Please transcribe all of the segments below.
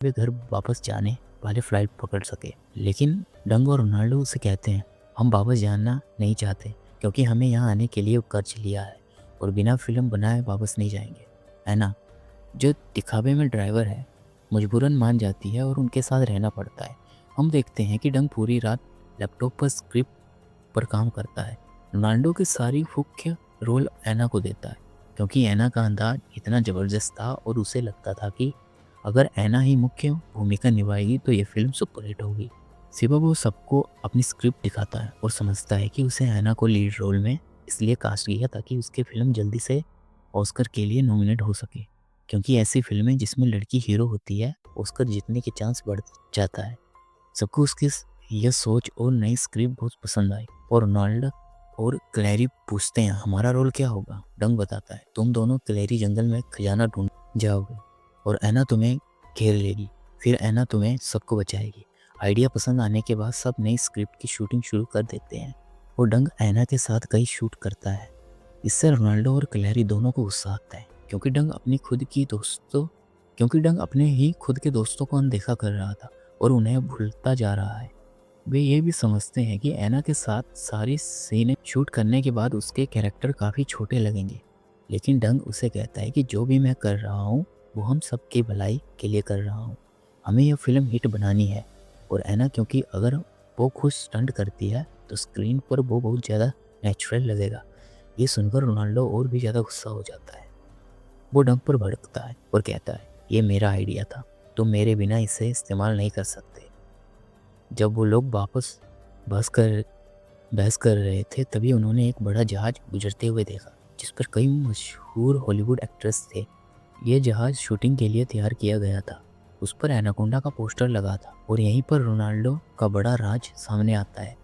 वे घर वापस जाने वाले फ्लाइट पकड़ सके। लेकिन डंग और रोनाल्डो उसे कहते हैं, हम वापस जाना नहीं चाहते क्योंकि हमें यहाँ आने के लिए कर्ज लिया है और बिना फिल्म बनाए वापस नहीं जाएंगे। एना, जो दिखावे में ड्राइवर है, मजबूरन मान जाती है और उनके साथ रहना पड़ता है। हम देखते हैं कि डंग पूरी रात लैपटॉप पर स्क्रिप्ट पर काम करता है। रोनाल्डो की सारी मुख्य रोल एना को देता है क्योंकि एना का अंदाज इतना ज़बरदस्त था और उसे लगता था कि अगर एना ही मुख्य भूमिका निभाएगी तो ये फिल्म सुपरहिट होगी। सिवा वो सबको अपनी स्क्रिप्ट दिखाता है और समझता है कि उसे एना को लीड रोल में इसलिए कास्ट किया ताकि उसकी फिल्म जल्दी से ऑस्कर के लिए नॉमिनेट हो सके, क्योंकि ऐसी फिल्में जिसमें लड़की हीरो होती है ऑस्कर जीतने के चांस बढ़ जाता है। सबको उसकी यह सोच और नई स्क्रिप्ट बहुत पसंद आई और रोनाल्ड और क्लैरी पूछते हैं हमारा रोल क्या होगा। डंग बताता है, तुम दोनों क्लैरी जंगल में खजाना ढूंढ जाओगे और एना तुम्हें घेर लेगी, फिर एना तुम्हें सबको बचाएगी। आइडिया पसंद आने के बाद सब नई स्क्रिप्ट की शूटिंग शुरू कर देते हैं और डंग एना के साथ कई शूट करता है। इससे रोनाल्डो और क्लैरी दोनों को गुस्सा आता है क्योंकि डंग अपने ही खुद के दोस्तों को अनदेखा कर रहा था और उन्हें भूलता जा रहा है। वे ये भी समझते हैं कि एना के साथ सारी सीनें शूट करने के बाद उसके कैरेक्टर काफ़ी छोटे लगेंगे, लेकिन डंग उसे कहता है कि जो भी मैं कर रहा हूँ वो हम सबकी भलाई के लिए कर रहा हूँ, हमें यह फिल्म हिट बनानी है। और एना क्योंकि अगर वो खुद स्टंट करती है तो स्क्रीन पर वो बहुत ज़्यादा नेचुरल लगेगा। ये सुनकर रोनाल्डो और भी ज़्यादा गुस्सा हो जाता है। वो डंग पर भड़कता है और कहता है, ये मेरा आइडिया था, तुम मेरे बिना इसे इस्तेमाल नहीं कर सकते। जब वो लोग वापस बहस कर रहे थे तभी उन्होंने एक बड़ा जहाज गुजरते हुए देखा जिस पर कई मशहूर हॉलीवुड एक्ट्रेस थे। ये जहाज शूटिंग के लिए तैयार किया गया था। उस पर एनाकोंडा का पोस्टर लगा था और यहीं पर रोनाल्डो का बड़ा राज सामने आता है।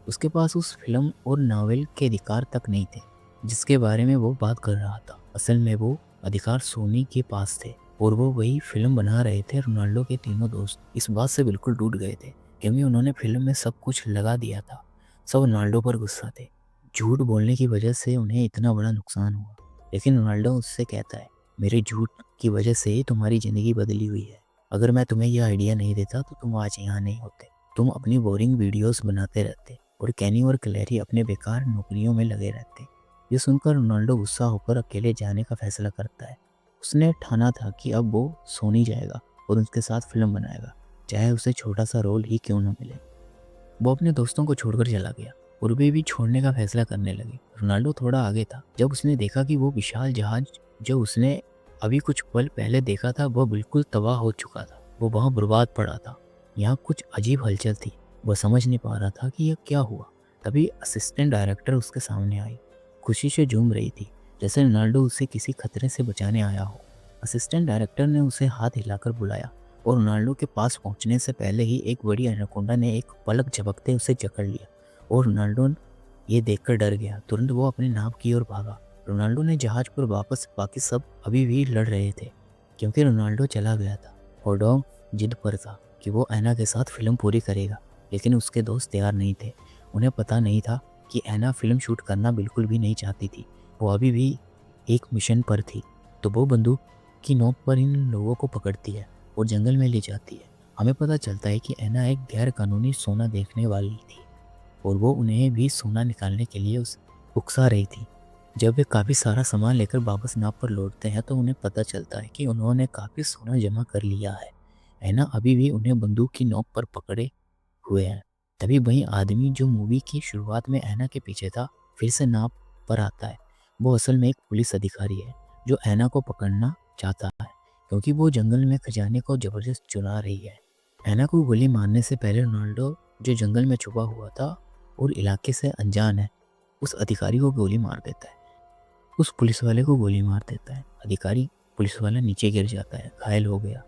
उसके पास उस फिल्म और नावल के अधिकार तक नहीं थे जिसके बारे में वो बात कर रहा था। असल में वो अधिकार सोनी के पास थे और वो वही फिल्म बना रहे थे। रोनाल्डो के तीनों दोस्त इस बात से बिल्कुल टूट गए थे क्योंकि उन्होंने फिल्म में सब कुछ लगा दिया था। सब रोनाल्डो पर गुस्सा थे, झूठ बोलने की वजह से उन्हें इतना बड़ा नुकसान हुआ। लेकिन रोनाल्डो उससे कहता है, मेरे झूठ की वजह से ही तुम्हारी ज़िंदगी बदली हुई है। अगर मैं तुम्हें यह आइडिया नहीं देता तो तुम आज यहाँ नहीं होते। तुम अपनी बोरिंग वीडियोस बनाते रहते और कैनी और क्लैरी अपने बेकार नौकरियों में लगे रहते। ये सुनकर रोनाल्डो गुस्सा होकर अकेले जाने का फैसला करता है। उसने ठाना था कि अब वो सोनी जाएगा और उनके साथ फिल्म बनाएगा, चाहे उसे छोटा सा रोल ही क्यों न मिले। वो अपने दोस्तों को छोड़कर चला गया और वे भी छोड़ने का फैसला करने लगे। रोनाल्डो थोड़ा आगे था जब उसने देखा कि वो विशाल जहाज जो उसने अभी कुछ पल पहले देखा था वह बिल्कुल तबाह हो चुका था। वो वहाँ बर्बाद पड़ा था। यहाँ कुछ अजीब हलचल थी। वह समझ नहीं पा रहा था कि यह क्या हुआ। तभी असिस्टेंट डायरेक्टर उसके सामने आई, खुशी से झूम रही थी जैसे रोनाल्डो उसे किसी खतरे से बचाने आया हो। असिस्टेंट डायरेक्टर ने उसे हाथ हिलाकर बुलाया और रोनाल्डो के पास पहुंचने से पहले ही एक बड़ी एनाकोंडा ने एक पलक झपकते उसे जकड़ लिया और रोनाल्डो ये देखकर डर गया। तुरंत वो अपने नाव की ओर भागा। रोनाल्डो ने जहाज पर वापस, बाकी सब अभी भी लड़ रहे थे क्योंकि रोनाल्डो चला गया था और डॉग जिद पर था कि वो एना के साथ फिल्म पूरी करेगा। लेकिन उसके दोस्त तैयार नहीं थे। उन्हें पता नहीं था कि एना फिल्म शूट करना बिल्कुल भी नहीं चाहती थी। वो अभी भी एक मिशन पर थी। तो वो बंदूक की नोक पर इन लोगों को पकड़ती है और जंगल में ले जाती है। हमें पता चलता है कि एना एक गैर कानूनी सोना देखने वाली थी और वो उन्हें भी सोना निकालने के लिए उकसा रही थी। जब वे काफ़ी सारा सामान लेकर वापस नाव पर लौटते हैं तो उन्हें पता चलता है कि उन्होंने काफ़ी सोना जमा कर लिया है। एना अभी भी उन्हें बंदूक की नोक पर पकड़े हुए हैं। तभी वही आदमी जो मूवी की शुरुआत में एना के पीछे था फिर से नाव पर आता है। वो असल में एक पुलिस अधिकारी है जो एना को पकड़ना चाहता है क्योंकि वो जंगल में खजाने को जबरदस्त चुरा रही है। एना को गोली मारने से पहले रोनाल्डो, जो जंगल में छुपा हुआ था और इलाके से अनजान है, उस अधिकारी को गोली मार देता है। उस पुलिस वाले को गोली मार देता है। अधिकारी पुलिस वाला नीचे गिर जाता है, घायल हो गया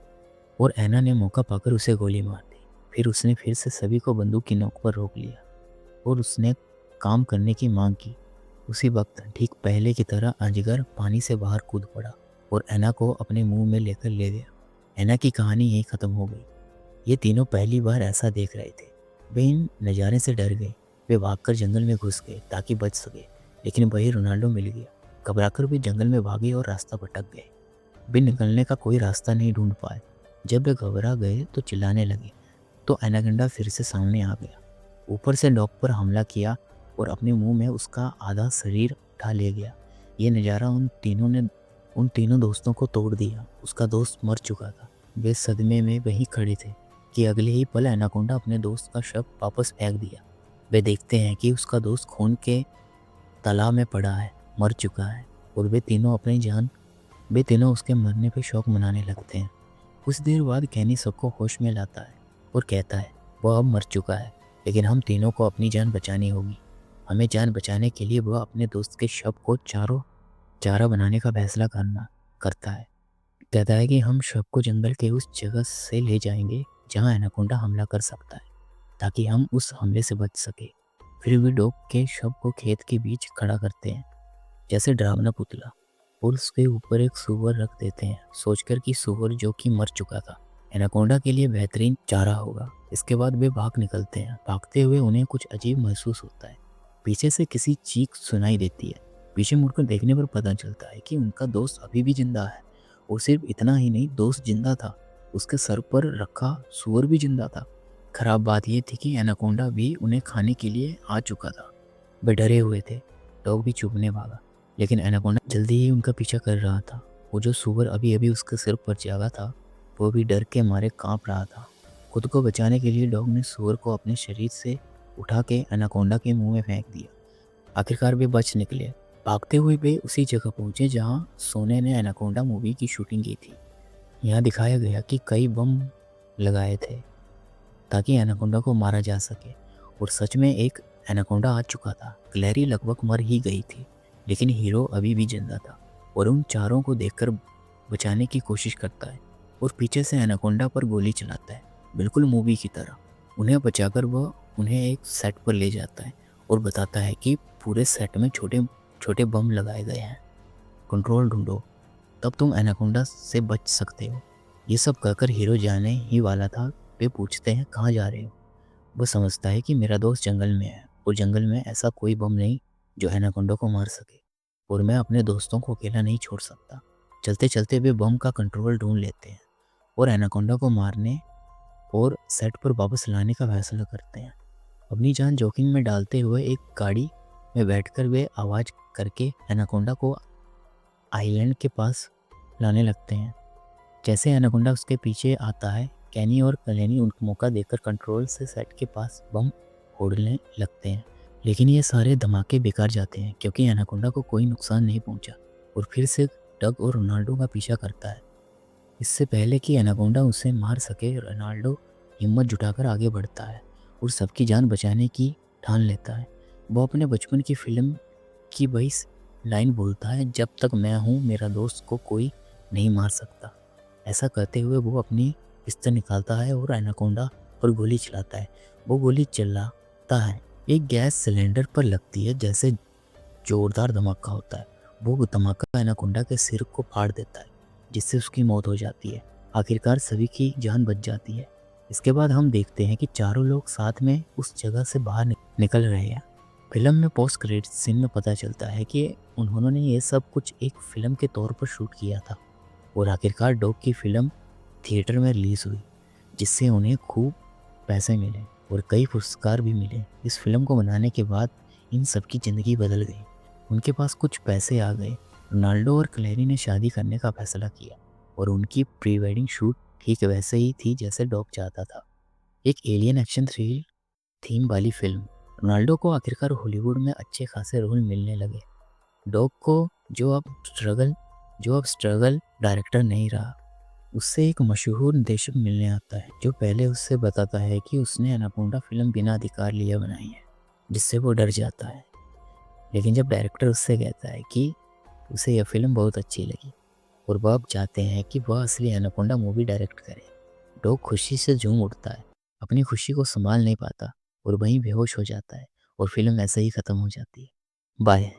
और एना ने मौका पाकर उसे गोली मार दी। फिर उसने फिर से सभी को बंदूक की नोक पर रोक लिया और उसने काम करने की मांग की। उसी वक्त ठीक पहले की तरह अजगर पानी से बाहर कूद पड़ा और एना को अपने मुंह में लेकर ले गया। एना की कहानी यहीं ख़त्म हो गई। ये तीनों पहली बार ऐसा देख रहे थे। वे इन नज़ारे से डर गए। वे भागकर जंगल में घुस गए ताकि बच सके, लेकिन वही रोनाल्डो मिल गया। घबराकर वे जंगल में भागे और रास्ता भटक गए। वे निकलने का कोई रास्ता नहीं ढूंढ पाए। जब वे घबरा गए तो चिल्लाने लगे तो एनाकोंडा फिर से सामने आ गया। ऊपर से डॉग पर हमला किया और अपने मुंह में उसका आधा शरीर उठा ले गया। ये नज़ारा उन तीनों दोस्तों को तोड़ दिया। उसका दोस्त मर चुका था। वे सदमे में वहीं खड़े थे कि अगले ही पल एनाकोंडा अपने दोस्त का शव वापस फेंक दिया। वे देखते हैं कि उसका दोस्त खून के तालाब में पड़ा है, मर चुका है, और वे तीनों उसके मरने पे शौक मनाने लगते हैं। कुछ देर बाद कैनी सबको होश में लाता है और कहता है वह अब मर चुका है, लेकिन हम तीनों को अपनी जान बचानी होगी। हमें जान बचाने के लिए वह अपने दोस्त के शव को चारा बनाने का फैसला करता है। कहता है कि हम शव को जंगल के उस जगह से ले जाएंगे जहाँ एनाकोंडा हमला कर सकता है, ताकि हम उस हमले से बच सके। फिर वे डॉग के शव को खेत के बीच खड़ा करते हैं जैसे डरावना पुतला, और उसके ऊपर एक सूअर रख देते हैं, सोचकर कि सूअर जो कि मर चुका था एनाकोंडा के लिए बेहतरीन चारा होगा। इसके बाद वे भाग निकलते हैं। भागते हुए उन्हें कुछ अजीब महसूस होता है। पीछे से किसी चीख सुनाई देती है। पीछे मुड़कर देखने पर पता चलता है कि उनका दोस्त अभी भी जिंदा है, और सिर्फ इतना ही नहीं, दोस्त जिंदा था, उसके सर पर रखा सूअर भी जिंदा था। खराब बात यह थी कि एनाकोंडा भी उन्हें खाने के लिए आ चुका था। वे डरे हुए थे। डॉग भी चुभने भागा, लेकिन एनाकोंडा जल्दी ही उनका पीछा कर रहा था। वो जो सूअर अभी अभी उसके सिर पर जागा था, वो भी डर के मारे कांप रहा था। खुद को बचाने के लिए डॉग ने सूअर को अपने शरीर से उठा के एनाकोंडा के मुंह में फेंक दिया। आखिरकार वे बच निकले। भागते हुए वे उसी जगह पहुंचे जहां सोने ने एनाकोंडा मूवी की शूटिंग की थी। यहाँ दिखाया गया कि कई बम लगाए थे ताकि एनाकोंडा को मारा जा सके, और सच में एक एनाकोंडा आ चुका था। क्लैरी लगभग मर ही गई थी, लेकिन हीरो अभी भी जिंदा था और उन चारों को देखकर बचाने की कोशिश करता है और पीछे से एनाकोंडा पर गोली चलाता है, बिल्कुल मूवी की तरह। उन्हें बचाकर वह उन्हें एक सेट पर ले जाता है और बताता है कि पूरे सेट में छोटे छोटे बम लगाए गए हैं, कंट्रोल ढूंढो, तब तुम एनाकोंडा से बच सकते हो। ये सब कहकर हीरो जाने ही वाला था। वे पूछते हैं कहाँ जा रहे हो। वो समझता है कि मेरा दोस्त जंगल में है और जंगल में ऐसा कोई बम नहीं जो एनाकोंडा को मार सके, और मैं अपने दोस्तों को अकेला नहीं छोड़ सकता। चलते चलते वे बम का कंट्रोल ढूंढ लेते हैं और एनाकोंडा को मारने और सेट पर वापस लाने का फैसला करते हैं। अपनी जान जोखिम में डालते हुए एक गाड़ी में बैठकर वे आवाज़ करके एनाकोंडा को आइलैंड के पास लाने लगते हैं। जैसे एनाकोंडा उसके पीछे आता है, कैनी और क्लेरी उनको मौका देकर कंट्रोल से सेट के पास बम फोड़ने लगते हैं, लेकिन ये सारे धमाके बेकार जाते हैं क्योंकि एनाकोंडा को कोई नुकसान नहीं पहुंचा और फिर से डग और रोनाल्डो का पीछा करता है। इससे पहले कि एनाकोंडा उसे मार सके, रोनाल्डो हिम्मत जुटाकर आगे बढ़ता है और सबकी जान बचाने की ठान लेता है। वो अपने बचपन की फिल्म की वही लाइन बोलता है, जब तक मैं हूँ मेरा दोस्त को कोई नहीं मार सकता। ऐसा कहते हुए वो अपनी पिस्तौल निकालता है और एनाकोंडा पर गोली चलाता है। वो गोली चलाता है, एक गैस सिलेंडर पर लगती है, जैसे जोरदार धमाका होता है। वो धमाका एनाकोंडा के सिर को फाड़ देता है, जिससे उसकी मौत हो जाती है। आखिरकार सभी की जान बच जाती है। इसके बाद हम देखते हैं कि चारों लोग साथ में उस जगह से बाहर निकल रहे हैं। फिल्म में पोस्ट क्रेडिट सीन में पता चलता है कि उन्होंने ये सब कुछ एक फिल्म के तौर पर शूट किया था, और आखिरकार डॉग की फिल्म थिएटर में रिलीज़ हुई, जिससे उन्हें खूब पैसे मिले और कई पुरस्कार भी मिले। इस फिल्म को बनाने के बाद इन सब की ज़िंदगी बदल गई। उनके पास कुछ पैसे आ गए। रोनाल्डो और क्लेरी ने शादी करने का फैसला किया और उनकी प्री वेडिंग शूट ठीक वैसे ही थी जैसे डॉग चाहता था, एक एलियन एक्शन थ्रिल थीम वाली फिल्म। रोनाल्डो को आखिरकार हॉलीवुड में अच्छे खासे रोल मिलने लगे। डॉग को जो अब स्ट्रगल डायरेक्टर नहीं रहा, उससे एक मशहूर निर्देशक मिलने आता है जो पहले उससे बताता है कि उसने एनाकोंडा फिल्म बिना अधिकार लिए बनाई है, जिससे वो डर जाता है। लेकिन जब डायरेक्टर उससे कहता है कि उसे यह फिल्म बहुत अच्छी लगी और वह अब चाहते हैं कि वह असली एनाकोंडा मूवी डायरेक्ट करे, डॉग खुशी से झूम उठता है, अपनी खुशी को संभाल नहीं पाता और वहीं बेहोश हो जाता है और फिल्म ऐसे ही ख़त्म हो जाती है। बाय।